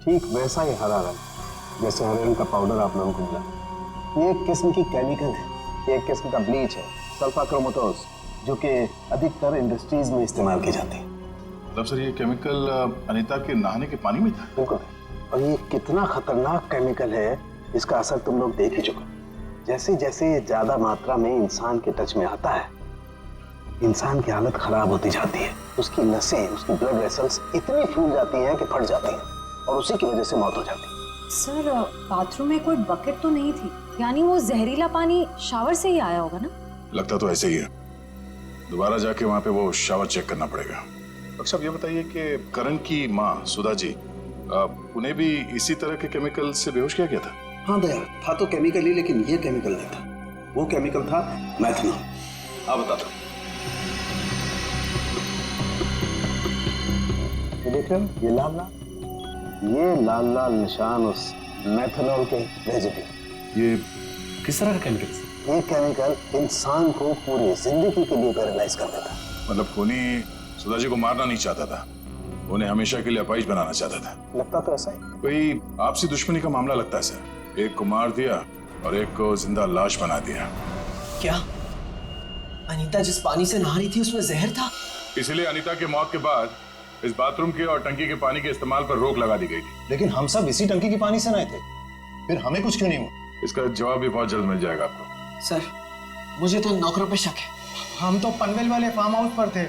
ठीक वैसा ही हरा रंग जैसे हरे रंग का पाउडर आप लोगों को मिला। ये एक किस्म की केमिकल है, ये एक किस्म का ब्लीच है, सल्फा क्रोमेटोज, जो कि अधिकतर इंडस्ट्रीज में इस्तेमाल की जाती है। मतलब सर ये केमिकल अनीता के नहाने के पानी में था? बिल्कुल। और ये कितना खतरनाक केमिकल है, इसका असर तुम लोग देख ही चुके। जैसे जैसे ज्यादा मात्रा में इंसान के टच में आता है, इंसान की हालत खराब होती जाती है। उसकी नसें, उसकी ब्लड वेसल्स इतनी फूल जाती हैं कि फट जाती हैं और उसी की वजह से मौत हो जाती है। सर बाथरूम में कोई बकेट तो नहीं थी, यानी वो जहरीला पानी शावर से ही आया होगा ना? लगता तो ऐसे ही है। दोबारा जाके वहाँ पे वो शावर चेक करना पड़ेगा। अच्छा ये बताइए कि करण की माँ सुधा जी, उन्हें भी इसी तरह के केमिकल से बेहोश किया गया था? हाँ दया, था तो केमिकल ही, लेकिन ये केमिकल नहीं था। वो केमिकल था मैथनॉल। आप बता दो। ये देख रहे हो, ये लाल लाल निशान उस मैथनॉल के रेजिड्यू। ये किस तरह का केमिकल? ये केमिकल इंसान को पूरी जिंदगी के लिए पैरालाइज कर देता। मतलब खूनी सुधा जी को मारना नहीं चाहता था, उन्हें हमेशा के लिए अपाहिज बनाना चाहता था। लगता तो ऐसा ही। कोई आपसी दुश्मनी का मामला लगता है सर। एक को मार दिया और एक को जिंदा लाश बना दिया। क्या अनीता जिस पानी से नहा रही थी उसमें जहर था? इसलिए अनीता की मौत के बाद इस बाथरूम के और टंकी के पानी के इस्तेमाल पर रोक लगा दी गई थी। लेकिन हम सब इसी टंकी के पानी से नहाए थे, फिर हमें कुछ क्यों नहीं हुआ? इसका जवाब भी बहुत जल्द मिल जाएगा आपको। सर मुझे तो नौकरों पे शक है। हम तो पनवेल वाले फार्म हाउस पर थे,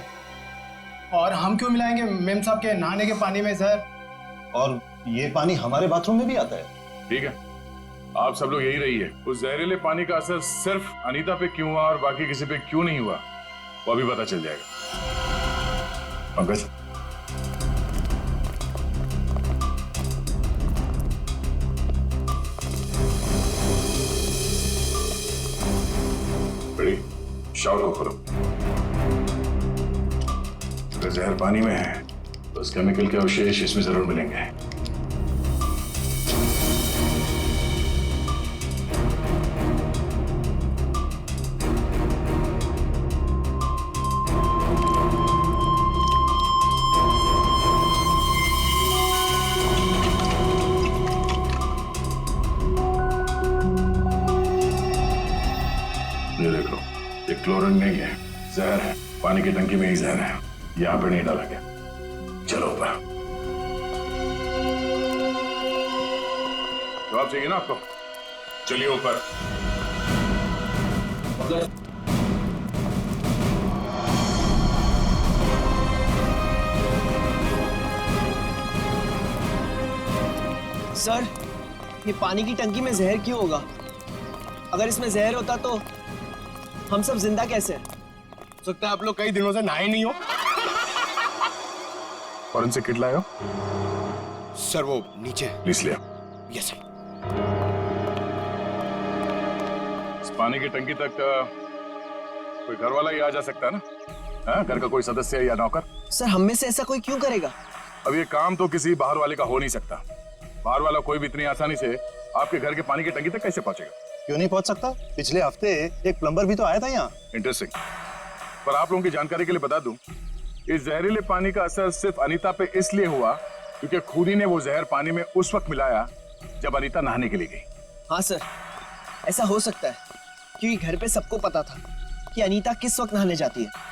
और हम क्यों मिलाएंगे मेम साहब के नहाने के पानी में सर? और ये पानी हमारे बाथरूम में भी आता है। ठीक है, आप सब लोग यही रहिए। उस जहरीले पानी का असर सिर्फ अनीता पे क्यों हुआ और बाकी किसी पे क्यों नहीं हुआ, वो अभी पता चल जाएगा। पंकज, बड़ी शावर को खोलो। अगर जहर पानी में है तो उस केमिकल के अवशेष इसमें जरूर मिलेंगे। ये देखो, ये क्लोरीन नहीं है, जहर है। पानी की टंकी में ही जहर है, यहाँ पे नहीं डाला गया। चलो ऊपर। जवाब चाहिए ना आपको? चलिए ऊपर। सर ये पानी की टंकी में जहर क्यों होगा? अगर इसमें जहर होता तो हम सब जिंदा कैसे? हो सकता है आप लोग कई दिनों से नहाए नहीं हो। फॉरेंसिक किट लाए हो? सर वो नीचे। प्लीज लिया। Yes sir. इस पानी की टंकी तक कोई घर वाला ही आ जा सकता है ना? हाँ, घर का कोई सदस्य या नौकर? सर हम में से ऐसा कोई क्यों करेगा? अब ये काम तो किसी बाहर वाले का हो नहीं सकता। बाहर वाला कोई भी इतनी आसानी से आपके घर के पानी की टंकी तक कैसे पहुंचेगा? क्यों नहीं पहुंच सकता? पिछले हफ्ते एक प्लम्बर भी तो आया था यहाँ। इंटरेस्टिंग। पर आप लोगों की जानकारी के लिए बता दूं, इस जहरीले पानी का असर सिर्फ अनीता पे इसलिए हुआ क्योंकि खूनी ने वो जहर पानी में उस वक्त मिलाया जब अनीता नहाने के लिए गई। हाँ सर, ऐसा हो सकता है क्योंकि घर पे सबको पता था कि अनीता किस वक्त नहाने जाती है।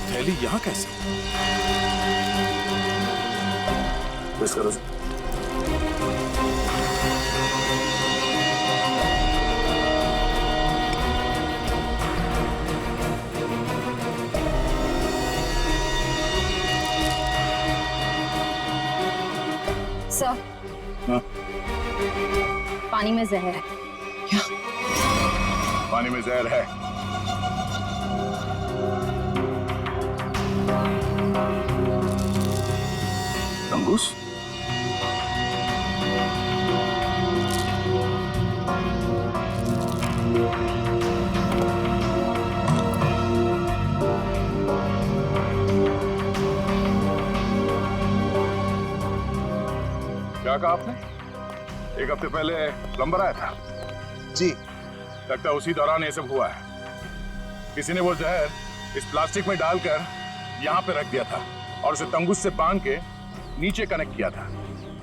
थैली यहाँ कैसे? बस करो। सर हाँ? पानी में जहर है। क्या? पानी में जहर है? अंकुश, क्या कहा आपने? 1 हफ्ते पहले प्लम्बर आया था। जी। लगता है उसी दौरान ये सब हुआ है। किसी ने वो जहर इस प्लास्टिक में डालकर यहाँ पे रख दिया था और उसे तंगुस से बांध के नीचे कनेक्ट किया था।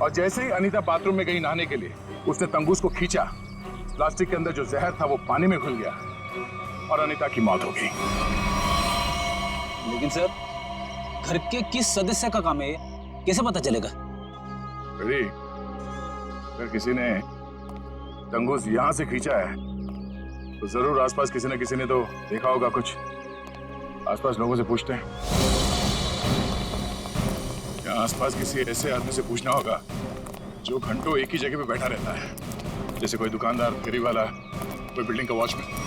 और जैसे ही अनीता बाथरूम में गई नहाने के लिए, उसने तंगुस को खींचा। प्लास्टिक के अंदर जो जहर था वो पानी में घुल गया और अनीता की मौत हो गई। लेकिन सर, घर के किस सदस्य का काम है ये? कैसे पता चलेगा? बेटी, अगर किसी ने तंगुस यहाँ से खींचा है तो जरूर आसपास किसी न किसी ने तो देखा होगा कुछ। आसपास लोगों से पूछते हैं। या आसपास किसी ऐसे आदमी से पूछना होगा जो घंटों एक ही जगह पे बैठा रहता है, जैसे कोई दुकानदार, फेरी वाला, कोई बिल्डिंग का वॉचमैन।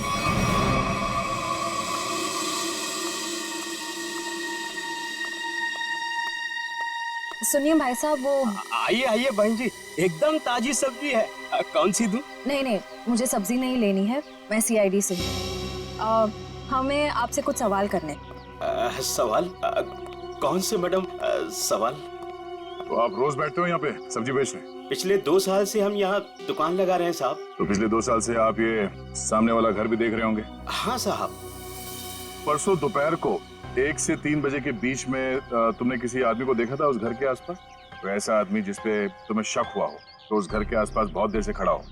सुनिए भाई साहब, वो आइए आइए बहन जी, एकदम ताजी सब्जी है। कौन सी दूं? नहीं, मुझे सब्जी नहीं लेनी है, मैं सीआईडी से हूँ। हमें आपसे कुछ सवाल करने। सवाल? कौन से मैडम सवाल? तो आप रोज बैठते हो यहाँ पे सब्जी बेचने? पिछले 2 साल से हम यहाँ दुकान लगा रहे हैं साहब। तो पिछले 2 साल से आप ये सामने वाला घर भी देख रहे होंगे? हाँ साहब। परसों दोपहर को 1 से 3 बजे के बीच में तुमने किसी आदमी को देखा था उस घर के आसपास? तो ऐसा आदमी जिसपे तुम्हें शक हुआ हो, तो उस घर के आसपास बहुत देर से खड़ा हो।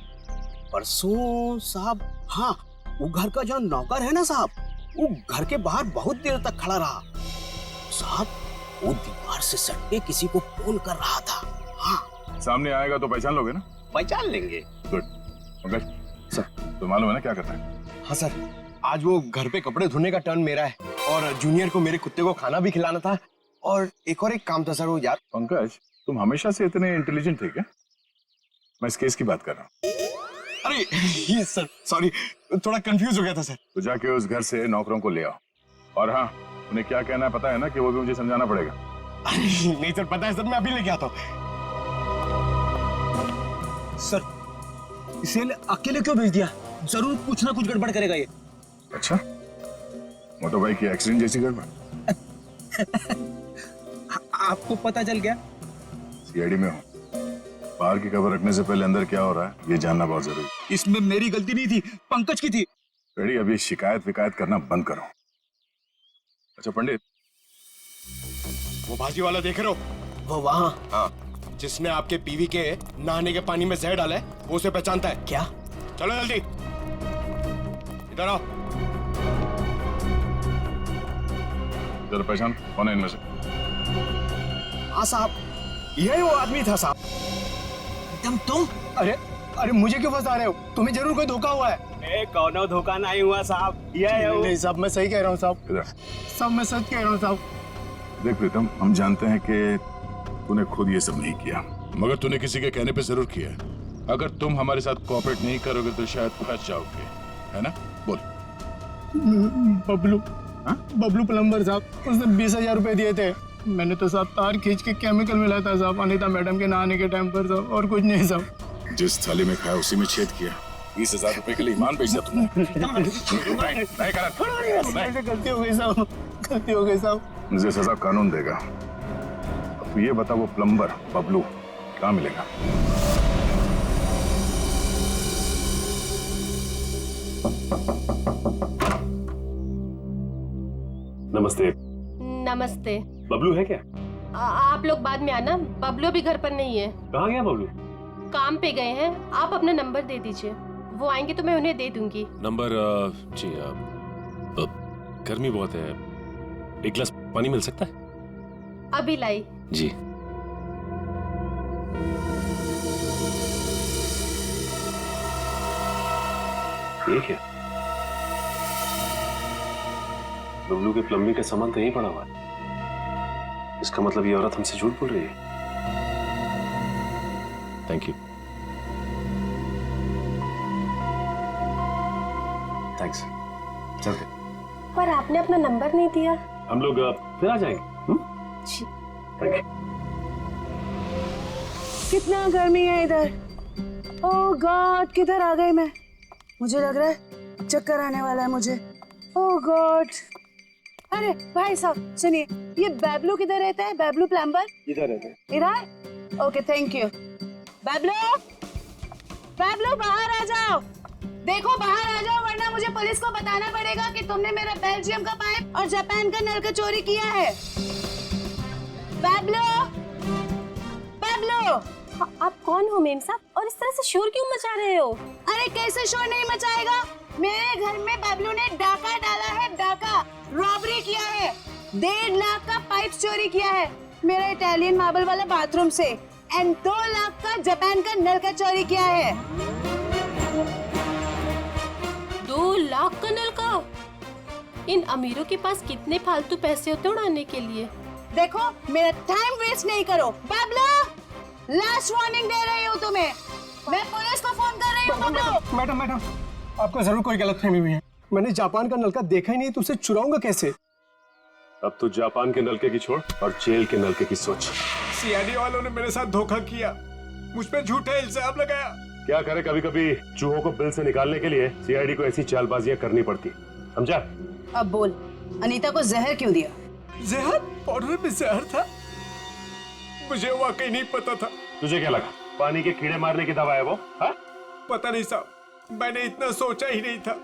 परसों साहब, हाँ, वो घर का जो नौकर है ना साहब, वो घर के बाहर बहुत देर तक खड़ा रहा साहब। वो दीवार से सट के किसी को फोन कर रहा था। हाँ। सामने आएगा तो पहचान लोगे ना? पहचान लेंगे। गुड। पंकज सर, तो मालूम है ना क्या करना है? हाँ सर, आज वो घर पे कपड़े धोने का टर्न मेरा है और जूनियर को मेरे कुत्ते को खाना भी खिलाना था और एक काम था सर वो यार। पंकज, तुम हमेशा से इतने इंटेलिजेंट थे क्या? मैं इस केस की बात कर रहा हूँ। अरे ये सर, सॉरी, थोड़ा कंफ्यूज हो गया था सर। तो जाके उस घर से नौकरों को ले आओ। और हाँ, उन्हें क्या कहना है पता है ना, कि वो भी मुझे समझाना पड़ेगा। नहीं सर, पता है सर, मैं अभी लेके आता हूँ। सर, इसे अकेले क्यों भेज दिया? जरूर कुछ ना कुछ गड़बड़ करेगा ये। अच्छा, मोटो भाई की एक्सीडेंट जैसी गड़बड़? आपको पता चल गया? सीआईडी में हूँ, बाहर की खबर रखने से पहले अंदर क्या हो रहा है ये जानना बहुत जरूरी है। इसमें मेरी गलती नहीं थी, पंकज की थी। रेडी, अभी शिकायत विकायत करना बंद करो। अच्छा पंडित, वो भाजी वाला देख रहे हो? वो वहाँ। हाँ, जिसने आपके पीवी के नहाने के पानी में जहर डाला है, वो उसे पहचानता है क्या? चलो जल्दी इधर आओ। जरा पहचान कौन है इनमें से? हाँ साहब, यही वो आदमी था साहब। एकदम तुम? अरे मुझे क्यों फंसा रहे हो? तुम्हें जरूर कोई धोखा हुआ है। कौनो धोखा नहीं हुआ साहब, ये है वो। नहीं साहब, मैं सही कह रहा हूँ साहब। इधर साहब मैं सच कह रहा हूँ साहब। देख प्रीतम, हम जानते हैं कि तूने खुद ये सब नहीं किया, मगर तूने किसी के कहने पे जरूर किया है। अगर तुम हमारे साथ कोऑपरेट नहीं करोगे तो शायद फंस जाओगे, है ना? बोल। बबलू, हाँ? बबलू प्लम्बर साहब, उसने 20,000 रुपए दिए थे। मैंने तो साहब तार खींच के केमिकल मिलाया था साहब अनीता मैडम के नहाने के टाइम पर साहब, और कुछ नहीं साहब। जिस थाली में खाया उसी में छेद किया। 20,000 रुपए के लिए ईमान बेच दिया तुमने। नहीं करा। ऐसे गलती हो गई साहब, गलती हो गई साहब। मुझे सजा कानून देगा। अब तू ये बता, वो प्लम्बर बबलू कहाँ मिलेगा? नमस्ते। नमस्ते। बबलू है क्या? आप लोग बाद में आना, बबलू भी घर पर नहीं है। कहाँ गया बबलू? काम पे गए हैं। आप अपना नंबर दे दीजिए, वो आएंगे तो मैं उन्हें दे दूंगी। नंबर? जी, गर्मी बहुत है, एक गिलास पानी मिल सकता है? अभी लाई। जी। ये क्या? बबलू के प्लम्बिंग का सामान तो यहीं पड़ा हुआ है। इसका मतलब ये औरत हमसे झूठ बोल रही है। Thank you. थैंक्स। चलते। पर आपने अपना नंबर नहीं दिया। हम लोग फिर आ जाएंगे। जी। Thank you. कितना गर्मी है इधर। ओह गॉड, किधर आ गई मैं? मुझे लग रहा है चक्कर आने वाला है मुझे। ओह गॉड। अरे भाई साहब सुनिए, ये बैबलू किधर रहता है? बैबलू प्लम्बर इधर रहते हैं। इधर? Okay thank you. बैबलो, बैबलो बाहर आ जाओ। देखो बाहर आ जाओ वरना मुझे पुलिस को बताना पड़ेगा कि तुमने मेरा बेल्जियम का पाइप और जापान का नल का चोरी किया है। बैबलो, बैबलो। आप कौन हो मेम साहब और इस तरह से शोर क्यों मचा रहे हो? अरे कैसे शोर नहीं मचाएगा? मेरे घर में बैबलो ने डाका डाला है, डाका रॉबरी किया है। 1.5 लाख का पाइप चोरी किया है मेरा इटालियन मार्बल वाला बाथरूम से एंड 2 लाख का जापान का नल का चोरी किया है। 2 लाख का नल का? इन अमीरों के पास कितने फालतू पैसे होते उड़ाने के लिए। देखो मेरा टाइम वेस्ट नहीं करो। बैबलो, लास्ट वार्निंग दे रही हूँ तुम्हें। मैं पुलिस को फोन कर रही हूँ। बैबलो। मैडम मैडम, आपको जरूर कोई गलतफहमी हुई है। मैंने जापान का नलका देखा ही नहीं तो उसे चुराऊंगा कैसे? अब तो जापान के नलके की छोड़ और जेल के नलके की सोच। सीआईडी वालों ने मेरे साथ धोखा किया, मुझ पे झूठे इल्जाम लगाया। क्या करे, कभी कभी चूहों को बिल से निकालने के लिए सीआईडी को ऐसी चालबाजियां करनी पड़ती, समझा? अब बोल, अनीता को जहर क्यों दिया? जहर? पाउडर में जहर था? मुझे वाकई नहीं पता था। तुझे क्या लगा पानी के कीड़े मारने की दवा है वो? हा? पता नहीं साहब, मैंने इतना सोचा ही नहीं था।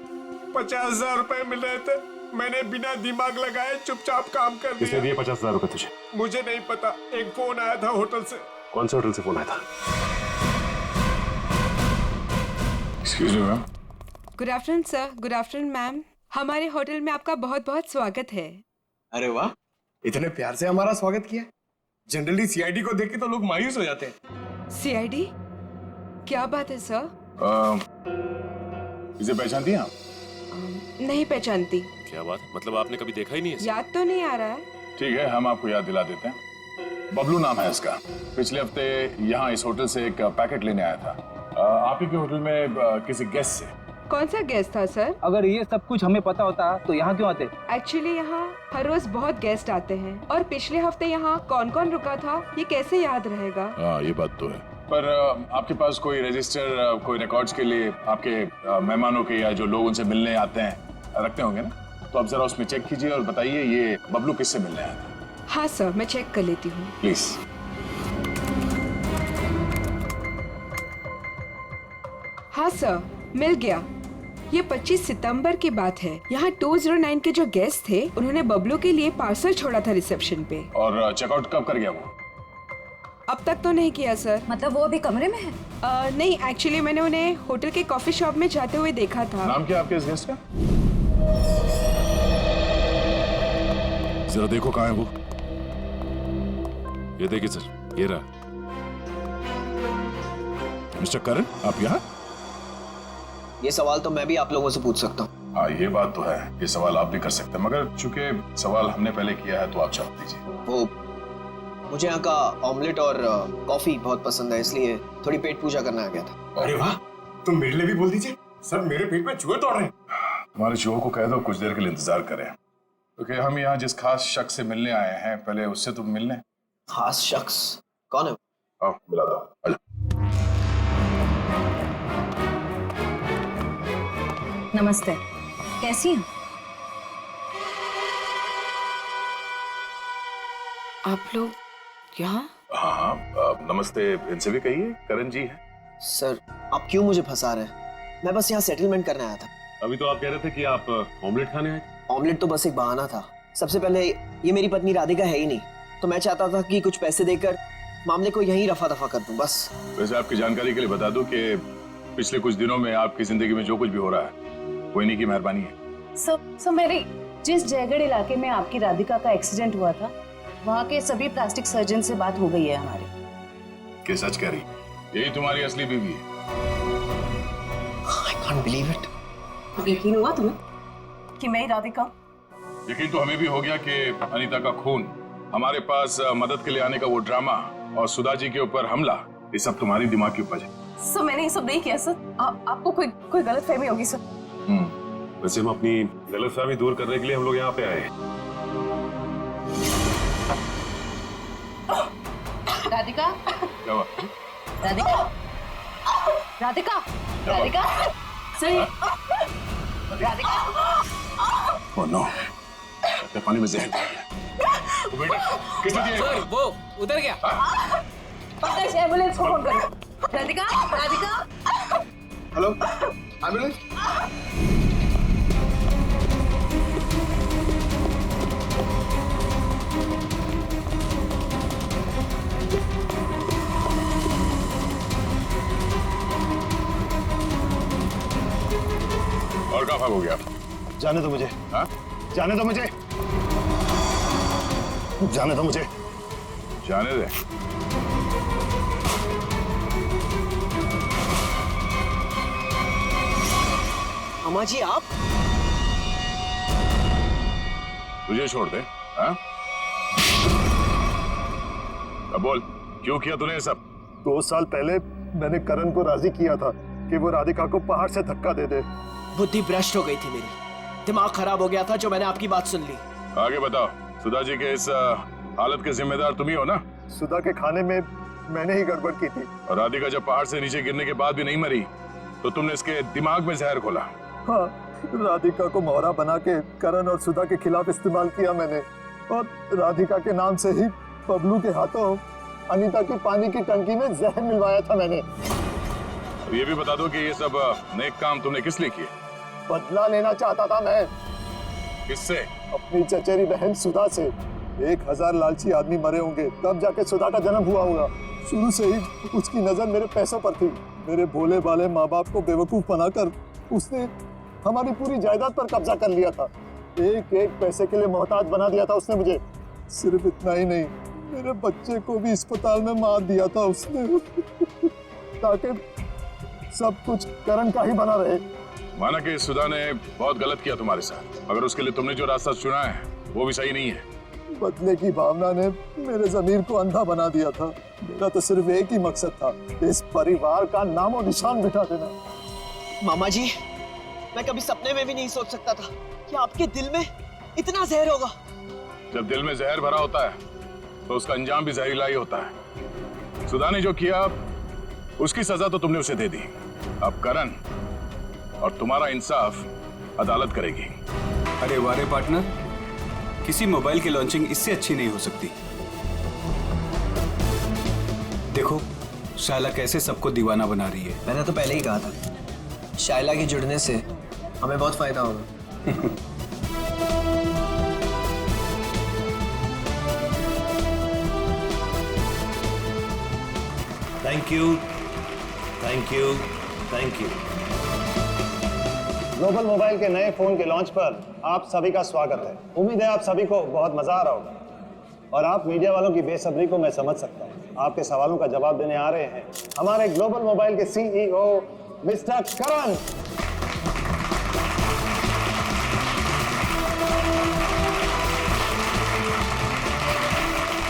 50,000 रुपए मिल रहे थे, मैंने बिना दिमाग लगाए चुपचाप काम कर दिया। किसने दिए 50,000 रुपए तुझे? मुझे नहीं पता, एक फोन आया था होटल से। कौन से होटल से फोन आया था? Excuse me ma'am. Good afternoon sir. Good afternoon ma'am. हमारे होटल में आपका बहुत बहुत स्वागत है। अरे वाह, इतने प्यार से हमारा स्वागत किया। जनरली सीआईडी को देख के तो लोग मायूस हो जाते हैं। सीआईडी? क्या बात है सर? इसे पहचानती हैं आप? नहीं पहचानती। क्या बात, मतलब आपने कभी देखा ही नहीं है? याद तो नहीं आ रहा है। ठीक है, हम आपको याद दिला देते हैं। बबलू नाम है इसका। पिछले हफ्ते यहाँ इस होटल से एक पैकेट लेने आया था आप ही के होटल में किसी गेस्ट से। कौन सा गेस्ट था सर? अगर ये सब कुछ हमें पता होता तो यहाँ क्यों आते? एक्चुअली यहाँ हर रोज बहुत गेस्ट आते हैं और पिछले हफ्ते यहाँ कौन कौन रुका था ये कैसे याद रहेगा? हाँ ये बात तो है, पर आपके पास कोई रजिस्टर, कोई रिकॉर्ड्स के लिए आपके मेहमानों के या जो लोग उनसे मिलने आते हैं रखते होंगे ना? तो आप जरा उसमें चेक कीजिए और बताइए ये बबलू किससे मिलने आया था। हाँ सर, मैं चेक कर लेती हूँ। प्लीज। हाँ सर, मिल गया। ये 25 सितंबर की बात है। यहाँ 209 के जो गेस्ट थे उन्होंने बबलू के लिए पार्सल छोड़ा था रिसेप्शन पे। और चेकआउट कब कर गया वो? अब तक तो नहीं किया सर। मतलब वो अभी कमरे में है? नहीं, एक्चुअली मैंने उन्हें होटल के कॉफी शॉप में जाते हुए देखा था। नाम क्या आपके इस गेस्ट का? जरा देखो कहाँ है वो। ये देखिए सर, ये रहा। मिस्टर करण, आप यहाँ? ये सवाल तो मैं भी आप लोगों से पूछ सकता हूँ। हाँ ये बात तो है, ये सवाल आप भी कर सकते हैं, मगर चूंकि सवाल हमने पहले किया है तो आप जवाब दीजिए। वो मुझे यहाँ का ऑमलेट और कॉफी बहुत पसंद है, इसलिए थोड़ी पेट पूजा करना आ गया था। अरे वाह, तुम मेरे लिए भी बोल दीजिए। सर मेरे पेट में चूहे दौड़ रहे हैं। हमारे चूहों को कह दो कुछ देर के लिए इंतजार करें, क्योंकि हम यहाँ जिस खास शख्स से मिलने आए हैं पहले उससे तो मिलने। खास शख्स कौन है? आओ मिला दो। नमस्ते, कैसी हैं? आप लोग यहाँ? हाँ नमस्ते इनसे भी कहिए, करण जी है। सर आप क्यों मुझे फंसा रहे हैं? मैं बस यहाँ सेटलमेंट करने आया था। अभी तो आप कह रहे थे कि आप ऑमलेट खाने आए। ऑमलेट तो बस एक बहाना था। सबसे पहले ये मेरी पत्नी राधिका है ही नहीं, तो मैं चाहता था कि कुछ पैसे देकर मामले को यहीं रफा दफा कर दूं बस। वैसे आपकी जानकारी के लिए बता दूं कि पिछले कुछ दिनों में आपकी जिंदगी में जो कुछ भी हो रहा है कोई नहीं की मेहरबानी है। सो मेरी जिस जयगढ़ इलाके में आपकी राधिका का एक्सीडेंट हुआ था वहाँ के सभी प्लास्टिक सर्जन से बात हो गई है हमारी। क्या सच कह रही? यही तुम्हारी असली बीवी है? I can't believe it। यकीन हुआ तुम्हें कि मैं राधिका? यकीन तो हमें भी हो गया कि अनीता का खून, हमारे पास मदद के लिए आने का वो ड्रामा और सुधा जी के ऊपर हमला, ये सब तुम्हारी दिमाग की उपज है। सर मैंने ये सब नहीं किया सर। आपको कोई गलतफहमी होगी सर। वैसे हम अपनी गलतफहमी दूर करने के लिए हम लोग यहाँ पे आए हैं। राधिका, क्या हुआ? राधिका, राधिका, राधिका, सही, राधिका। ओह नो, पानी में जहर डाल दिया। बेटा, किसने दिया? सर वो उधर गया। एम्बुलेंस को फोन करो। राधिका, राधिका। Hello, ambulance. और कहाँ भाग हो गया? जाने दो मुझे। हाँ? जाने दो मुझे। जाने दो मुझे। जाने दे। अम्मा जी आप? तुझे छोड़ दे? हाँ? अब बोल, क्यों किया तूने ये सब? 2 साल पहले मैंने करण को राजी किया था कि वो राधिका को पहाड़ से धक्का दे दे। बुद्धि भ्रष्ट हो गई थी मेरी, दिमाग खराब हो गया था जो मैंने आपकी बात सुन ली। आगे बताओ, सुधा जी के इस हालत के जिम्मेदार तुम ही हो ना? सुधा के खाने में मैंने ही गड़बड़ की थी। और राधिका जब पहाड़ से नीचे गिरने के बाद भी नहीं मरी तो तुमने इसके दिमाग में जहर घोला। हाँ, राधिका को मोहरा बना के करण और सुधा के खिलाफ इस्तेमाल किया मैंने, और राधिका के नाम से ही बबलू के हाथों अनीता की पानी की टंकी में जहर मिलवाया था मैंने। तो ये भी बता दो कि ये सब नेक काम तुमने किस लिए किए? बदला लेना चाहता था मैं। किससे? अपनी चचेरी बहन सुधा से। 1000 लालची आदमी मरे होंगे तब जाके सुधा का जन्म हुआ होगा। शुरू से ही उसकी नजर मेरे पैसों पर थी। मेरे भोले भाले माँ बाप को बेवकूफ बनाकर उसने हमारी पूरी जायदाद पर कब्जा कर लिया था। एक एक पैसे के लिए मोहताज बना दिया था उसने मुझे। सिर्फ इतना ही नहीं, मेरे बच्चे को भी अस्पताल में मार दिया था उसने ताकि सब कुछ करण का ही बना रहे। माना कि सुधा ने बहुत गलत किया तुम्हारे साथ, मगर उसके लिए तुमने जो रास्ता चुना है वो भी सही नहीं है। बदले की भावना ने मेरे जमीर को अंधा बना दिया था। मेरा तो सिर्फ एक ही मकसद था, इस परिवार का नामो निशान मिटा देना। मामा जी, मैं कभी सपने में भी नहीं सोच सकता था कि आपके दिल में इतना जहर होगा। जब दिल में जहर भरा होता है तो उसका अंजाम भी जहरीला ही होता है। सुधा ने जो किया उसकी सजा तो तुमने उसे दे दी। अब करण और तुम्हारा इंसाफ अदालत करेगी। अरे वारे पार्टनर, किसी मोबाइल की लॉन्चिंग इससे अच्छी नहीं हो सकती। देखो शायला कैसे सबको दीवाना बना रही है। मैंने तो पहले ही कहा था, शायला के जुड़ने से हमें बहुत फायदा होगा। Thank you, thank you, thank you. Global mobile के नए फोन के लॉन्च पर आप सभी का स्वागत है। उम्मीद है आप सभी को बहुत मजा आ रहा होगा और आप मीडिया वालों की बेसब्री को मैं समझ सकता हूँ। आपके सवालों का जवाब देने आ रहे हैं हमारे ग्लोबल मोबाइल के CEO mister Karan.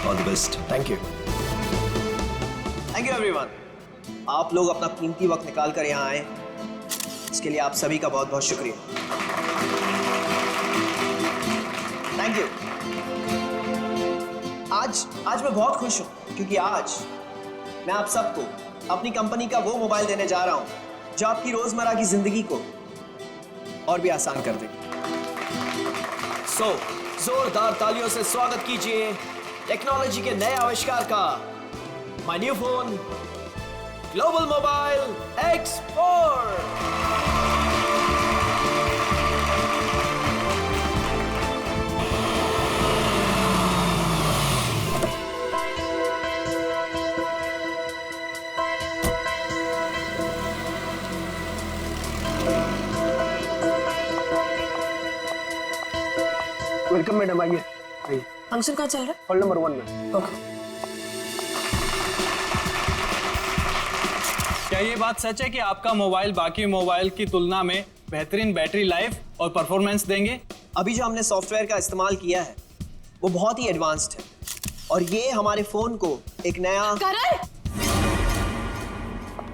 All the best. Thank you. Thank you everyone. आप लोग अपना कीमती वक्त निकाल कर यहाँ आए, इसके लिए आप सभी का बहुत बहुत शुक्रिया। Thank you. आज मैं बहुत खुश हूं क्योंकि आज मैं आप सबको अपनी कंपनी का वो मोबाइल देने जा रहा हूं जो आपकी रोजमर्रा की जिंदगी को और भी आसान कर देगा। जोरदार तालियों से स्वागत कीजिए टेक्नोलॉजी के नए आविष्कार का, my new phone global mobile X4। Welcome madam, आइए आइए। फंक्शन कहाँ चल रहा है? हॉल नंबर 1 में। ओके। क्या ये बात सच है कि आपका मोबाइल बाकी मोबाइल की तुलना में बेहतरीन बैटरी लाइफ और परफॉर्मेंस देंगे? अभी जो हमने सॉफ्टवेयर का इस्तेमाल किया है वो बहुत ही एडवांस्ड है और ये हमारे फोन को एक नया करण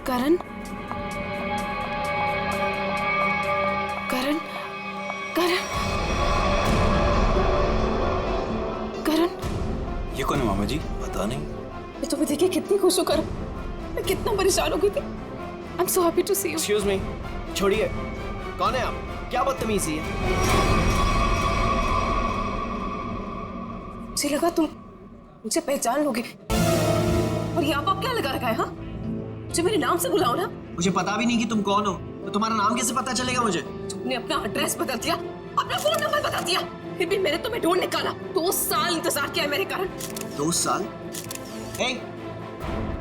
करण करण करण करण ये कौन है मामा जी? पता नहीं। मैं तुम्हें देखे कितनी खुश हूँ करण। मैं कितना परेशान हो गई थी। I am so happy to see you. Excuse me, छोड़िए, कौन है आप? क्या बदतमीजी है? मुझे लगा तुम मुझे पहचान लोगे और यहाँ पर क्या लगा रखा है? हाँ, मुझे मेरे नाम से बुलाओ ना। मुझे पता भी नहीं कि तुम कौन हो, तो तुम्हारा नाम कैसे पता चलेगा मुझे? तुमने अपना एड्रेस बदल दिया, अपना फोन नंबर बता दिया, फिर भी मैंने तुम्हें ढूंढ निकाला। 2 साल इंतजार किया है मेरे कारण। 2 साल? Hey,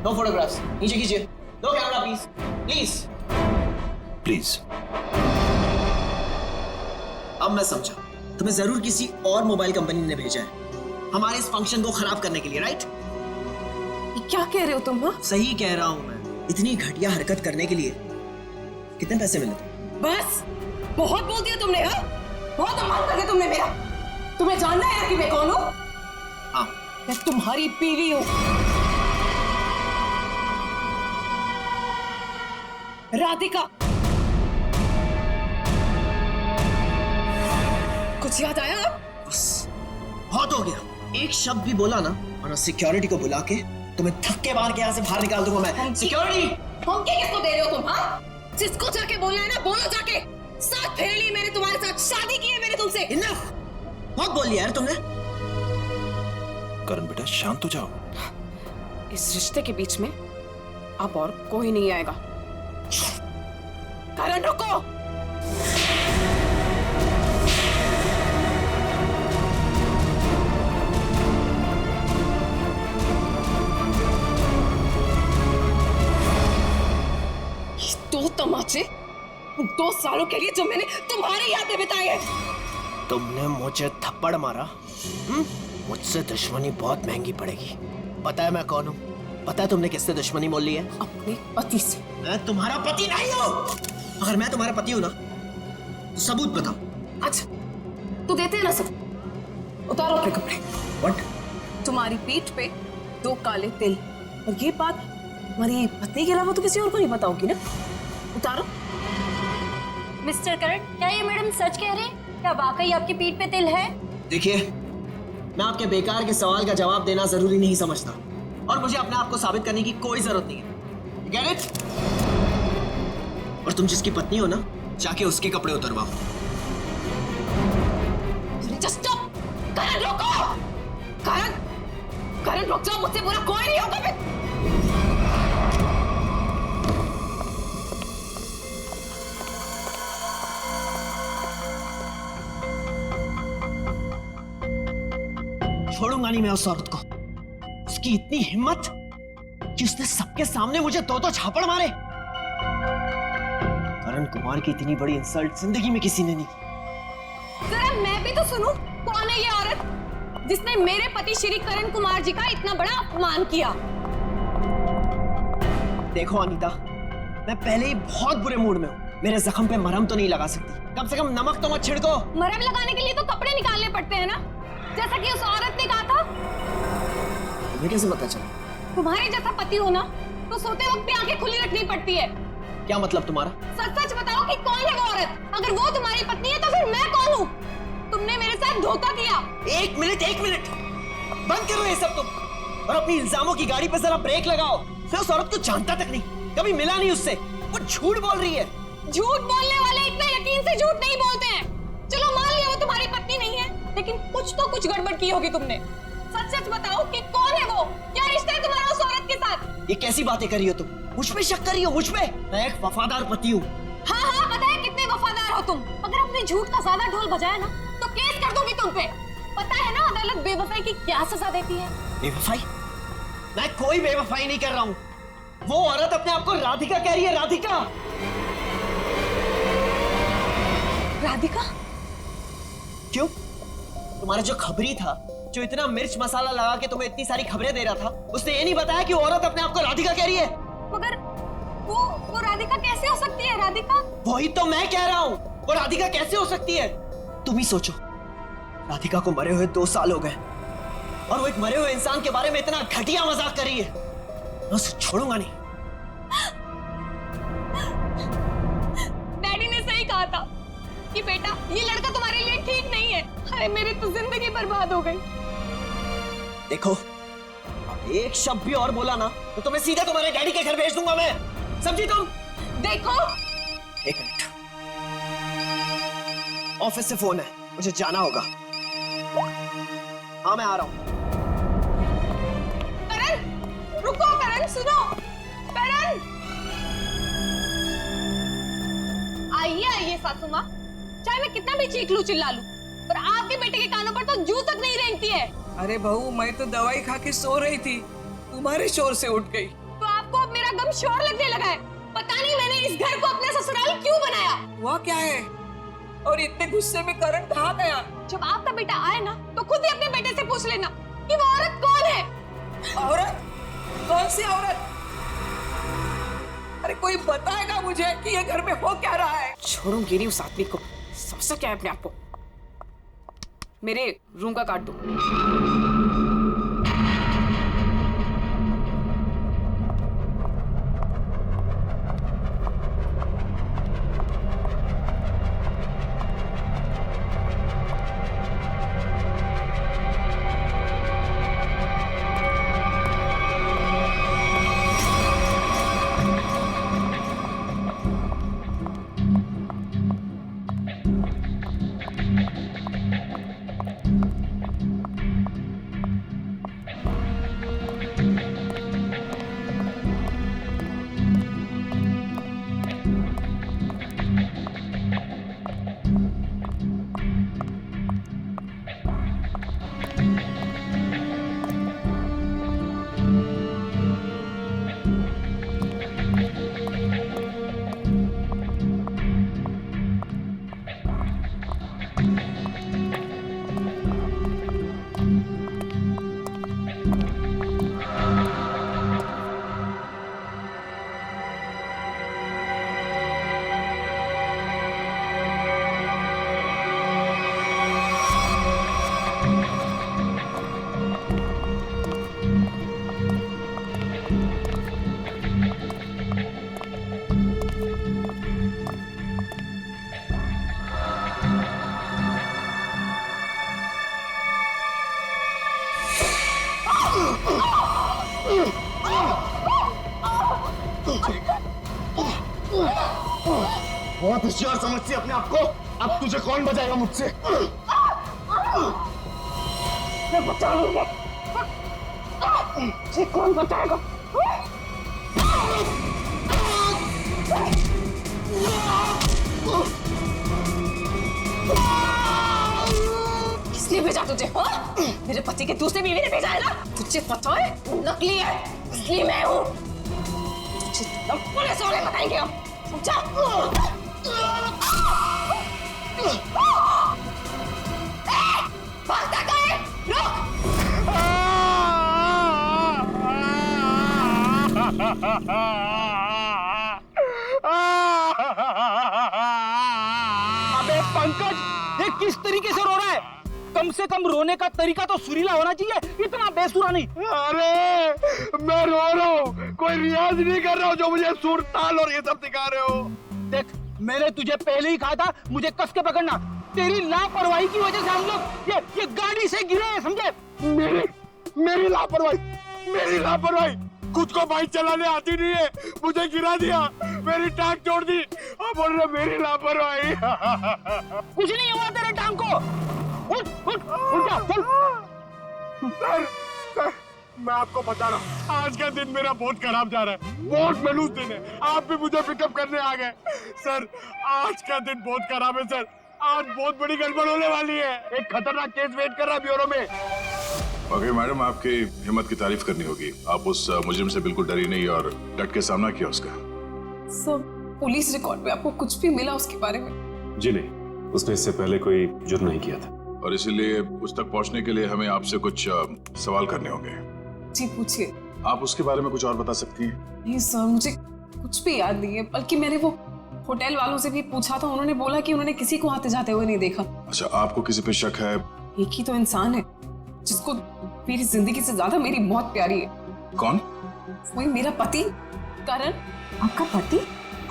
no photographs. नीचे कीजिए। No camera, please. Please. Please. अब मैं समझा, तुम्हें जरूर किसी और मोबाइल कंपनी ने भेजा है हमारे इस फंक्शन को खराब करने के लिए, राइट? क्या कह रहे हो तुम? हाँ, सही कह रहा हूं मैं। इतनी घटिया हरकत करने के लिए कितने पैसे मिले? बस बहुत बोल दिया तुमने। हाँ, बहुत अपमान कर दिया तुमने मेरा। तुम्हें जानना है कि मैं कौन हूँ? हाँ, मैं तुम्हारी बीवी हूँ, राधिका। कुछ याद आया? बस बहुत हो गया। एक शब्द भी बोला ना, और सिक्योरिटी को बुला के तुम्हें धक्के मार के यहाँ से बाहर निकाल दूंगा मैं। सिक्योरिटी! धमकी किसको दे रहे हो तुम? हाँ, जिसको जाके बोलना है ना बोलो जाके। साथ फेर ली मैंने तुम्हारे साथ, शादी की है मैंने तुमसे। इनफ! बहुत बोल लिया यार तुमने। करण बेटा शांत हो जाओ। इस रिश्ते के बीच में अब और कोई नहीं आएगा। करण रुको! ये 2 तमाचे 2 सालों के लिए जो मैंने तुम्हारे याद में बिताए हैं। तुमने मुझे थप्पड़ मारा। मुझसे दुश्मनी बहुत महंगी पड़ेगी। पता है मैं कौन हूँ? पता है तुमने किससे दुश्मनी मोल ली है? अपने पति से। मैं तुम्हारा पति नहीं हूँ। अगर मैं तुम्हारा पति हूँ ना, तो सबूत बताओ। अच्छा, तू देते हैं ना सब। उतारो अपने कपड़े। What? तुम्हारी पीठ पे 2 काले तिल, और ये बात हमारी पत्नी के अलावा तो किसी और को नहीं पता होगी ना। उतारो। मिस्टर करण, क्या ये मैडम सच कह रहे हैं? क्या वाकई आपकी पीठ पे तिल है? देखिए, मैं आपके बेकार के सवाल का जवाब देना जरूरी नहीं समझता, और मुझे अपने आप को साबित करने की कोई जरूरत नहीं है। Get it? और तुम जिसकी पत्नी हो ना, जाके उसके कपड़े उतरवाओ। Just stop! करण रुको! करण रुक जाओ, मुझसे बुरा कोई नहीं होगा। फिर छोड़ूंगा नहीं मैं उस औरत को। उसकी इतनी हिम्मत कि उसने सबके सामने मुझे 2 झापड़ मारे। करण कुमार की इतनी बड़ी इंसल्ट जिंदगी में किसी ने नहीं की। जरा मैं भी तो सुनूं, कौन है ये औरत जिसने मेरे पति श्री करण कुमार जी का इतना बड़ा अपमान किया? देखो अनीता, मैं पहले ही बहुत बुरे मूड में हूँ। मेरे जख्म पे मरहम तो नहीं लगा सकती, कम से कम नमक तो मत छिड़को। मरहम लगाने के लिए तो कपड़े निकालने पड़ते हैं ना, जैसा कि उस औरत ने कहा था। तुम्हें कैसे पता चला? तुम्हारे जैसा पति हो ना, तो सोते वक्त भी आंखें खुली रखनी पड़ती है। क्या मतलब तुम्हारा? सच सच बताओ कि कौन है वो औरत? अगर वो तुम्हारी पत्नी है तो फिर मैं कौन हूँ? तुमने मेरे साथ धोखा किया। एक मिनट बंद करो ये सब तुम, और अपनी इल्जामों की गाड़ी पे जरा ब्रेक लगाओ। मैं उस औरत को जानता तक नहीं, कभी मिला नहीं उससे। वो झूठ बोल रही है। झूठ बोलने वाले इतना यकीन से झूठ नहीं बोलते हैं। चलो मान लिया वो तुम्हारी पत्नी नहीं है, लेकिन कुछ गड़बड़ की होगी तुमने। सच सच बताओ कि कौन है वो? क्या रिश्ता है तुम्हारा उस औरत के साथ? ये कैसी बातें कर रही हो तुम? मुझ पे शक कर रही हो? मुझ पे? मैं एक वफादार पति हूँ। हाँ, पता है कितने वफादार हो तुम। अगर अपने झूठ का ज्यादा ढोल बजाया ना, तो केस कर दूंगी तुम पे। पता है ना अदालत बेवफाई की क्या सजा देती है? बेवफाई? मैं कोई बेवफाई नहीं कर रहा हूँ। वो औरत अपने आप को राधिका कह रही है। राधिका? राधिका? क्यों? तुम्हारा जो खबरी था, जो इतना मिर्च मसाला लगा के तुम्हें इतनी सारी खबरें दे रहा था, उसने ये नहीं बताया कि वो औरत अपने आप को राधिका कह रही है। मगर वो राधिका कैसे हो सकती है? राधिका? वही तो मैं कह रहा हूँ, वो राधिका कैसे हो सकती है? तुम ही सोचो, राधिका को मरे हुए 2 साल हो गए, और वो एक मरे हुए इंसान के बारे में इतना घटिया मजाक कर रही है। मैं उसे छोड़ूंगा नहीं। डैडी ने सही कहा था कि बेटा ये लड़का तुम्हारे लिए ठीक नहीं है। अरे मेरी तो जिंदगी बर्बाद हो गई। देखो, अब एक शब्द भी और बोला ना, तो तुम्हें सीधा तुम्हारे डैडी के घर भेज दूंगा मैं। समझी तुम? देखो, एक मिनट, ऑफिस से फोन है, मुझे जाना होगा। हाँ मैं आ रहा हूँ। करण रुको, करण सुनो, करण। आइए आइए सासू माँ, चाहे मैं कितना भी चीख लूं चिल्ला लूं, पर आपके बेटे के कानों पर तो जू तक नहीं रेंगती है। अरे बहू, मैं तो दवाई खा के सो रही थी, तुम्हारे शोर से उठ गई। तो आपको अब मेरा गम शोर लगने लगा है। पता नहीं मैंने इस घर को अपना ससुराल क्यों बनाया। वह क्या है? और इतने गुस्से में करण कहाँ गया? जब आपका बेटा आए ना तो खुद ही अपने बेटे से पूछ लेना कि वो औरत कौन है। औरत? कौन सी औरत? अरे कोई बताएगा मुझे कि ये घर में हो क्या रहा है? छोड़ूंगी नहीं उस आदमी को। समझता क्या है अपने आप को? मेरे रूम का कार्ड दो। बहुत होशियार समझती है अपने आप को। अब तुझे कौन बचाएगा मुझसे? मैं बचा लूंगा। मुझे कौन बचाएगा? किसने भेजा तुझे? हाँ? मेरे पति के दूसरे बीवी ने भेजा है ना? तुझे पता है नकली है, इसलिए मैं हूँ। तुझे पुलिस वाले बताएंगे हम, समझा? भागता कहाँ है? रुक! अबे पंकज, ये किस तरीके से रो रहा है? कम से कम रोने का तरीका तो सुरीला होना चाहिए, इतना बेसुरा नहीं। अरे मैं रो रहा हूँ, कोई रियाज नहीं कर रहा हूँ जो मुझे सुर ताल और ये सब सिखा रहे हो। देख, मैंने तुझे पहले ही कहा था मुझे कस के पकड़ना। तेरी लापरवाही की वजह से हम लोग ये गाड़ी से गिरे हैं, समझे? मेरी लापरवाही? खुद को बाइक चलाने आती नहीं है, मुझे गिरा दिया, मेरी टांग तोड़ दी और बोल रहे मेरी लापरवाही। कुछ नहीं हुआ तेरे टांग को। उठ जा, चल। सर, मैं आपको बता रहा हूँ, आज का दिन मेरा बहुत खराब जा रहा है, बहुत मनूस दिन है। आप भी मुझे पिकअप करने आ गए। सर, आज का दिन बहुत खराब है सर, आज बहुत बड़ी गड़बड़ होने वाली है। एक खतरनाक केस वेट कर रहा है ब्यूरो में। ओके मैडम, आपकी हिम्मत की तारीफ करनी होगी। आप उस मुजरिम से बिल्कुल डरी नहीं और डट के सामना किया उसका। सर, पुलिस रिकॉर्ड में आपको कुछ भी मिला उसके बारे में? जी नहीं, उसने इससे पहले कोई जुर्म नहीं किया था। और इसीलिए उस तक पहुंचने के लिए हमें आपसे कुछ सवाल करने होंगे। जी पूछिए। आप उसके बारे में कुछ और बता सकती हैं? नहीं सर, मुझे कुछ भी याद नहीं है, बल्कि मैंने वो होटल वालों से भी पूछा था, उन्होंने बोला कि उन्होंने किसी को आते जाते हुए नहीं देखा। अच्छा, आपको किसी पे शक है? एक ही तो इंसान है जिसको मेरी जिंदगी से ज्यादा मेरी मौत प्यारी है। कौन? वही मेरा पति करण। आपका पति?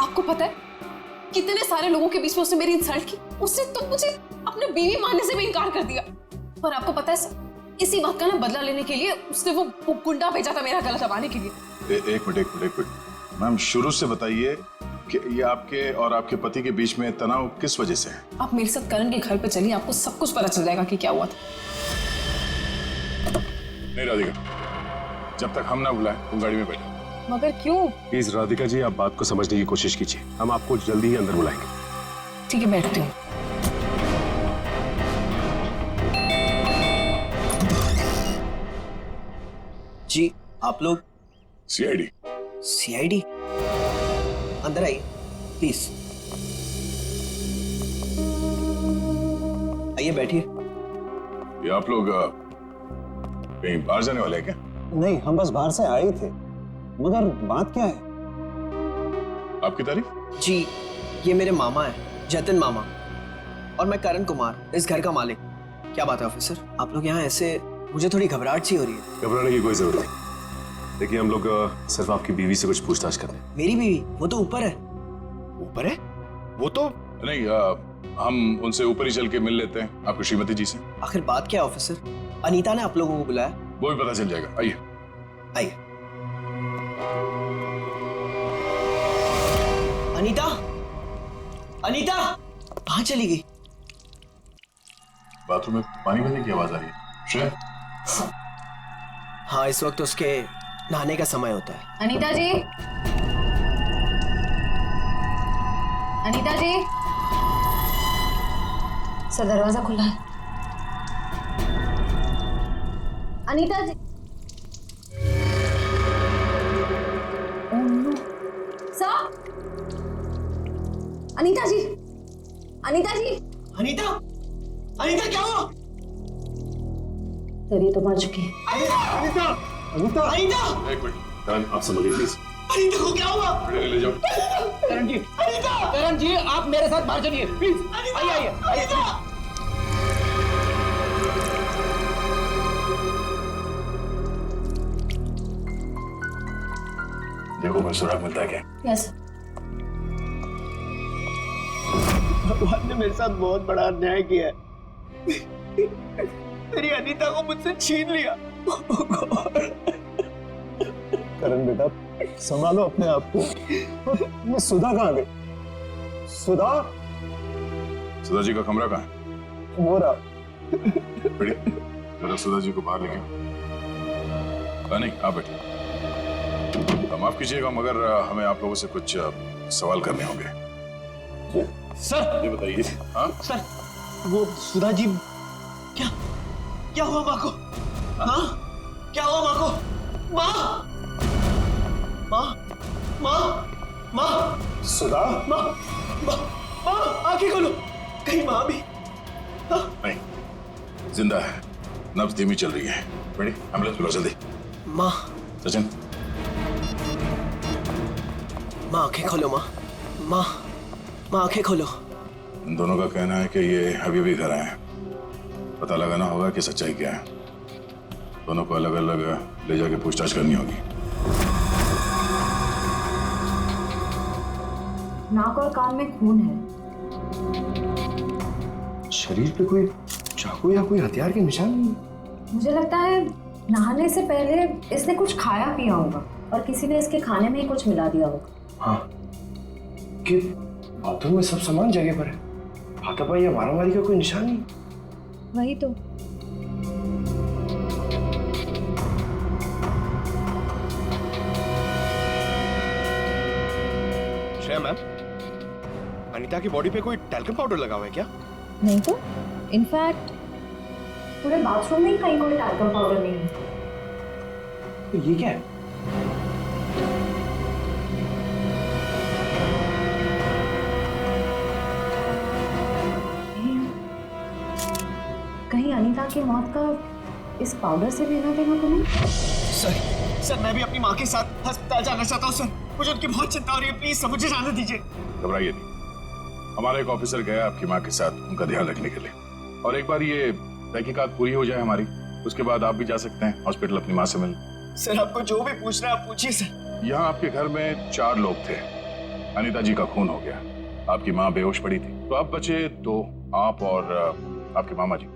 आपको पता है कितने सारे लोगों के बीच में उसने मेरी इंसल्ट की। उसने तो मुझे अपने बीवी मानने से भी इनकार कर दिया। पर आपको पता है सर, इसी बात का ना बदला लेने के लिए उसने वो गुंडा भेजा था मेरा गला दबाने के लिए। एक मिनट मैम, शुरू से बताइए कि ये आपके और आपके पति के बीच में तनाव किस वजह से है? आप मेरे साथ करण के घर पे चलिए, आपको सब कुछ पता चल जाएगा कि क्या हुआ था। नहीं राधिका, जब तक हम ना बुलाएं तुम गाड़ी में बैठो। मगर क्यों? प्लीज राधिका जी, आप बात को समझने की कोशिश कीजिए, हम आपको जल्दी ही अंदर बुलाएंगे। ठीक है, बैठती हूँ। जी आप लोग सीआईडी। सीआईडी? अंदर आइए प्लीज। आइए बैठिए। ये आप लोग कहीं बाहर जाने वाले हैं क्या? नहीं, हम बस बाहर से आए ही थे, मगर बात क्या है? आपकी तारीफ? जी ये मेरे मामा है, जतिन मामा, और मैं करण कुमार, इस घर का मालिक। क्या बात है ऑफिसर, आप लोग यहाँ ऐसे? मुझे थोड़ी घबराहट सी हो रही है। घबराने की कोई जरूरत नहीं। देखिए हम लोग सिर्फ आपकी बीवी से कुछ पूछताछ कर रहे हैं। मेरी बीवी? वो तो ऊपर है। ऊपर है? वो तो नहीं, हम उनसे ऊपर ही चल के मिल लेते हैं आपकी श्रीमती जी से। आखिर बात क्या है ऑफिसर? अनीता ने आप लोगों को बुलाया? वो भी पता चल जाएगा, आइए। आइए। अनीता, अनीता कहाँ चली गई? बाथरूम में पानी भरने की आवाज आ रही है। श्रेया? हाँ इस वक्त उसके नहाने का समय होता है। अनीता जी, अनीता जी, सर दरवाजा खुला है। अनीता जी, सर, अनीता जी, अनीता जी, अनीता, अनीता क्या हुआ? सर ये तो मर चुकी है। अनीता, अनीता, अनीता, एक मिनट, करण आप समझिए प्लीज। अनीता को क्या हुआ? ले जाओ। करण जी, अनीता, करण जी आप मेरे साथ बाहर चलिए प्लीज। आइए आइए आइए। देखो कोई सुराग मिलता है क्या? यस। भगवान ने मेरे साथ बहुत बड़ा अन्याय किया है। मेरी अनीता को मुझसे छीन लिया। करण बेटा संभालो अपने आप को। ये सुधा कहाँ गई? सुधा? सुधा जी का कमरा कहाँ है? वो रहा। बढ़िया, जरा सुधा जी को बाहर लेके। नहीं आप बैठिए। माफ कीजिएगा मगर हमें आप लोगों से कुछ सवाल करने होंगे। सर ये बताइए। हाँ सर, वो सुधा जी क्या क्या हुआ माँ को? हाँ क्या हुआ माँ को? माँ, माँ, माँ, माँ, सुधा, माँ, माँ, माँ, आंखें खोलो। कहीं माँ भी? नहीं, जिंदा है, नब्ज धीमी चल रही है। रेडी, एम्बुलेंस बुलाओ जल्दी। माँ, सचिन, माँ आंखें खोलो। माँ, माँ, माँ आंखें खोलो। इन दोनों का कहना है कि ये अभी भी घर आए हैं। पता लगाना होगा कि सच्चाई क्या है। दोनों को अलग अलग ले जाके पूछताछ करनी होगी। नाक और कान में खून है। शरीर पे कोई चाकू या कोई हथियार के निशान नहीं? मुझे लगता है नहाने से पहले इसने कुछ खाया पिया होगा और किसी ने इसके खाने में ही कुछ मिला दिया होगा। हाँ, कि बाथरूम में सब सामान जगह पर है, हाथापाई या मारामारी का कोई निशान नहीं। वही तो। श्रेया मैम, अनीता की बॉडी पे कोई टैल्कम पाउडर लगा हुआ है क्या? नहीं तो, इनफैक्ट पूरे बाथरूम में ही कहीं कोई टैल्कम पाउडर नहीं है। तो ये क्या है? कहीं अनीता की मौत का इस पाउडर से लेना देना तो नहीं? सर मैं भी अपनी माँ के साथ अस्पताल जाना चाहता हूँ सर। मुझे उनकी बहुत चिंता हो रही है, प्लीज सब मुझे जाने दीजिए। घबराइए नहीं, हमारा एक ऑफिसर गया आपकी माँ के साथ उनका ध्यान रखने के लिए। और एक बार ये तहकीकात पूरी हो जाए हमारी, उसके बाद आप भी जा सकते हैं हॉस्पिटल अपनी माँ से मिलने। सर आपको जो भी पूछना है आप पूछिए सर। यहाँ आपके घर में 4 लोग थे। अनीता जी का खून हो गया, आपकी माँ बेहोश पड़ी थी, तो अब बचे 2, आप और आपके मामा जी।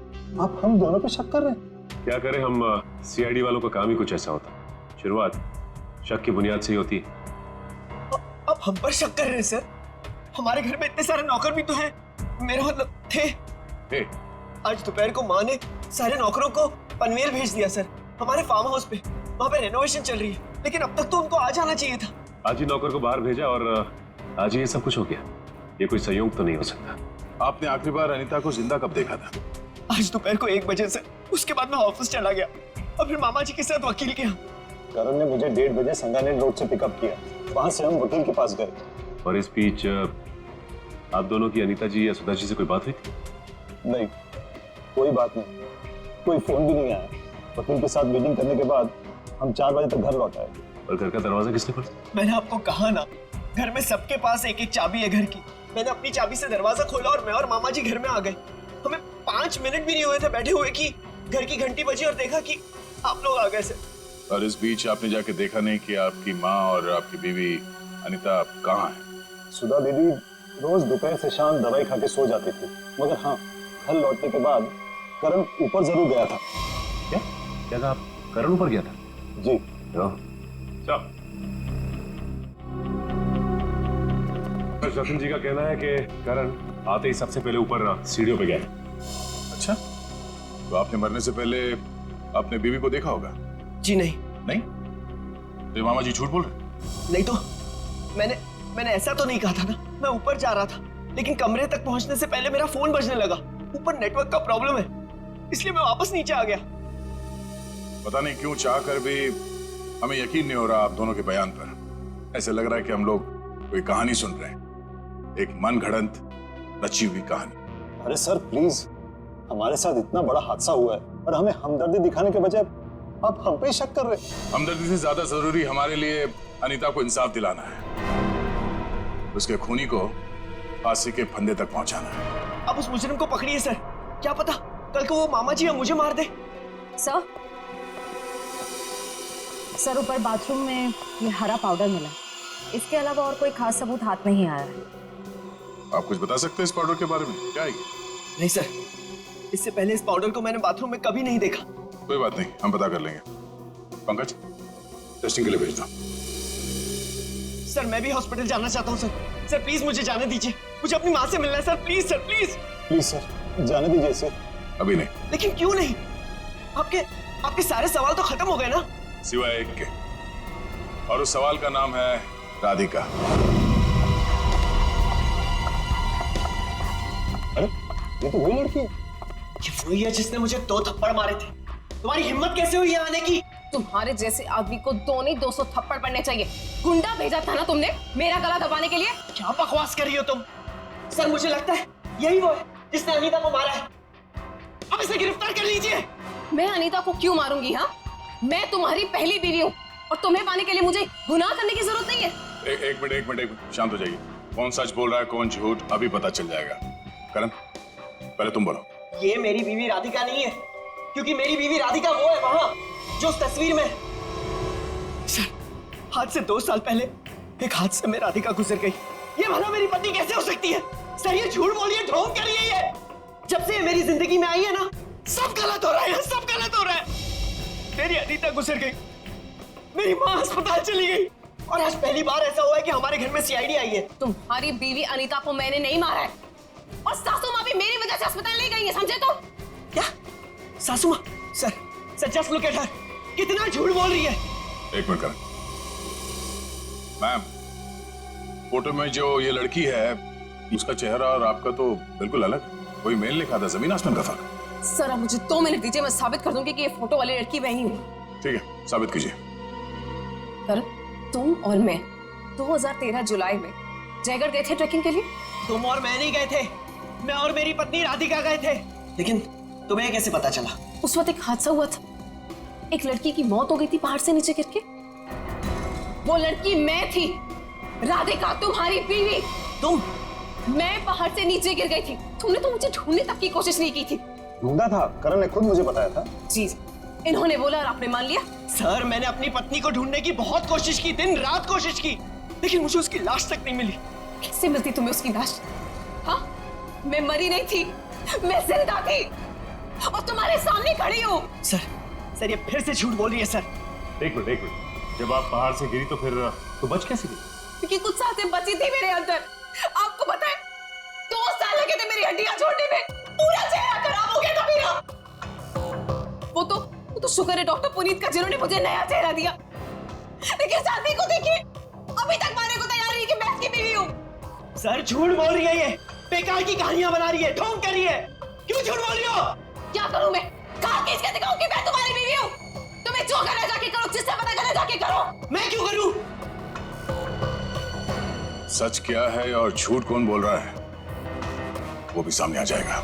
आप हम दोनों पे शक कर रहे हैं? क्या करें, हम सीआईडी वालों का काम ही कुछ ऐसा होता। शुरुआत शक की बुनियाद से ही होती है। अब हम पर शक कर रहे हैं सर? हमारे घर में इतने सारे नौकर भी तो हैं। मेरा मतलब थे। आज दोपहर को माँ ने सारे नौकरों को पनवेल भेज दिया सर, हमारे फार्म हाउस पे। वहाँ पे रेनोवेशन चल रही है, लेकिन अब तक तो उनको आ जाना चाहिए था। आज ही नौकर को बाहर भेजा और आज ही ये सब कुछ हो गया। ये कोई संयोग तो नहीं हो सकता। आपने आखिरी बार अनीता को जिंदा कब देखा था? आज दोपहर को 1 बजे से। उसके बाद मैं ऑफिस चला गया और फिर मामा जी के साथ वकील के यहाँ। करण ने मुझे 1:30 बजे संगानेर रोड से पिकअप किया। वहां से हम वकील के पास गए। और इस बीच आप दोनों की अनीता जी या सुधा जी से कोई बात हुई थी? नहीं, कोई बात नहीं, कोई फोन भी नहीं आया। वकील के साथ मीटिंग करने के बाद हम 4 बजे तक घर लौट आए। और घर का दरवाजा किसने खोला? मैंने आपको कहा ना, घर में सबके पास एक एक चाबी है घर की। मैंने अपनी चाबी से दरवाजा खोला और मैं और मामा जी घर में आ गए। हमें 5 मिनट भी नहीं हुए थे बैठे हुए कि घर की घंटी बजी और देखा कि आप लोग आ गए से। और इस बीच आपने जाके देखा नहीं कि आपकी माँ और आपकी बीवी अनीता कहाँ है? सुधा दीदी रोज दोपहर से शाम दवाई खा के सो जाती थी, मगर हाँ, घर लौटने के बाद करण ऊपर जरूर गया था। क्या कहा आप? करण ऊपर गया था? जी। चल। जतिन जी का कहना है कि करण आते ही सबसे पहले ऊपर सीढ़ियों पे गया। अच्छा, तो आपने मरने से पहले अपने बीवी को देखा होगा? जी नहीं। नहीं? तो मामा जी झूठ बोल रहे? नहीं तो मैंने ऐसा तो नहीं कहा था ना। मैं ऊपर जा रहा था, लेकिन कमरे तक पहुंचने से पहले मेरा फोन बजने लगा। ऊपर नेटवर्क का प्रॉब्लम है, इसलिए मैं वापस नीचे आ गया। पता नहीं क्यों चाह कर भी हमें यकीन नहीं हो रहा आप दोनों के बयान पर। ऐसे लग रहा है कि हम लोग कोई कहानी सुन रहे हैं, एक मन घड़ंत रची हुई कहानी। अरे सर प्लीज, हमारे साथ इतना बड़ा हादसा हुआ है और हमें हमदर्दी दिखाने के बजाय आप हम पे शक कर रहे। हमदर्दी से ज्यादा जरूरी हमारे लिए अनीता को इंसाफ दिलाना है, उसके खूनी को फांसी के फंदे तक पहुंचाना है। अब उस मुजरिम को पकड़िए सर, क्या पता कल को वो मामा जी या मुझे मार दे। सर ऊपर बाथरूम में ये हरा पाउडर मिला, इसके अलावा और कोई खास सबूत हाथ में ही आया है। आप कुछ बता सकते हैं इस पाउडर के बारे में? क्या है ये? नहीं सर, इससे पहले इस पाउडर को मैंने बाथरूम में कभी नहीं देखा। कोई बात नहीं, हम पता कर लेंगे। पंकज, टेस्टिंग के लिए भेज दो। सर मैं भी हॉस्पिटल जाना चाहता हूँ सर। सर प्लीज मुझे जाने दीजिए, मुझे अपनी माँ से मिलना है sir. Please sir, please please sir, जाने दीजिए सर। अभी नहीं। लेकिन क्यों नहीं? आपके सारे सवाल तो खत्म हो गए ना, सिवाय एक के, और उस सवाल का नाम है राधिका। अरे ये तो वही लड़की है। ये वही है जिसने मुझे 2 थप्पड़ मारे थे। तुम्हारी हिम्मत कैसे हुई यहाँ आने की? तुम्हारे जैसे आदमी को 2 नहीं 200 थप्पड़ पड़ने चाहिए। गुंडा भेजा था ना तुमने मेरा गला दबाने के लिए? क्या बकवास कर रही हो तुम? सर मुझे लगता है यही वो है जिसने अनीता को मारा है। अब इसे गिरफ्तार कर लीजिए। मैं अनीता को क्यों मारूंगी? हाँ, मैं तुम्हारी पहली बीवी हूँ और तुम्हें पाने के लिए मुझे गुनाह करने की जरूरत नहीं है। एक मिनट, शांत हो जाइए। कौन सच बोल रहा है कौन झूठ, अभी पता चल जाएगा। करण, पहले तुम बोलो। ये मेरी बीवी राधिका नहीं है, क्योंकि मेरी बीवी राधिका वो है वहां जो उस तस्वीर में। सर, आज से 2 साल पहले एक हादसे में राधिका गुजर गई। ये भला मेरी पत्नी कैसे हो सकती है? सर ये झूठ बोलिए, ढोंग कर रही है ये। जब से ये मेरी जिंदगी में आई है ना, सब गलत हो रहा है, सब गलत हो रहा है। मेरी अनीता गुजर गई, मेरी माँ अस्पताल चली गई, और आज पहली बार ऐसा हुआ है कि हमारे घर में सीआईडी आई है। तुम्हारी बीवी अनीता को मैंने नहीं मारा है, और सासू माँ भी मेरी वजह से अस्पताल ले गई है, समझे? तो क्या सासू माँ? Sir just look at her, कितना झूठ बोल रही है। एक मिनट करण। मैम, फोटो में जो ये लड़की है उसका चेहरा और आपका तो बिल्कुल अलग, कोई मेल लिखा था, जमीन आसमान का फर्क। सर अब मुझे 2 मिनट दीजिए, मैं साबित कर दूंगी कि ये फोटो वाली लड़की वही हूँ। ठीक है, साबित कीजिए। करण, तुम और मैं 2013 जुलाई में जयगढ़ गए थे ट्रैकिंग के लिए। तुम और मैं नहीं गए थे, मैं और मेरी पत्नी राधिका गए थे। लेकिन तुम्हें कैसे पता चला? उस वक्त एक हादसा हुआ था, एक लड़की की मौत हो गई थी पहाड़ से नीचे गिर के। वो लड़की मैं थी, राधिका तुम्हारी बीवी। तुम? मैं पहाड़ से नीचे गिर गई थी, तुमने तो मुझे ढूंढने तक की कोशिश नहीं की थी। ढूंढा था, करण ने खुद मुझे बताया था। जी, इन्होंने बोला और आपने मान लिया। सर मैंने अपनी पत्नी को ढूंढने की बहुत कोशिश की, दिन रात कोशिश की, लेकिन मुझे उसकी लाश तक नहीं मिली। कैसे मिलती तुम्हें उसकी लाश? हाँ, मैं मरी नहीं थी, मैं जिंदा थी और तुम्हारे सामने खड़ी हूँ। सर ये फिर से झूठ बोल रही है सर। एक मिनट, जब आप पहाड़ से गिरी तो फिर तो बच कैसे गई? क्योंकि कुछ सांसें बची थी मेरे अंदर। आपको पता है 2 साल लगे थे मेरी हड्डियां छोड़ने में, पूरा चेहरा खराब हो गया था मेरा। वो तो शुक्र है डॉक्टर पुनीत का, जिन्होंने मुझे नया चेहरा दिया। लेकिन शादी को देखिए, अभी तक मारने को तैयार नहीं कि मैं इसकी बीवी हूँ। सर झूठ बोल रही है ये। बेकार की कहानियां बना रही है, ढोंग कर रही है। क्यों झूठ बोल रही हो? क्या करूं मैं? कहां खींच के दिखाऊं कि मैं तुम्हारी बीवी हूं? तुम्हें जो करना जाके करो, जिससे पता करना जाके करो। मैं क्यों करूं? सच क्या है और झूठ कौन बोल रहा है वो भी सामने आ जाएगा।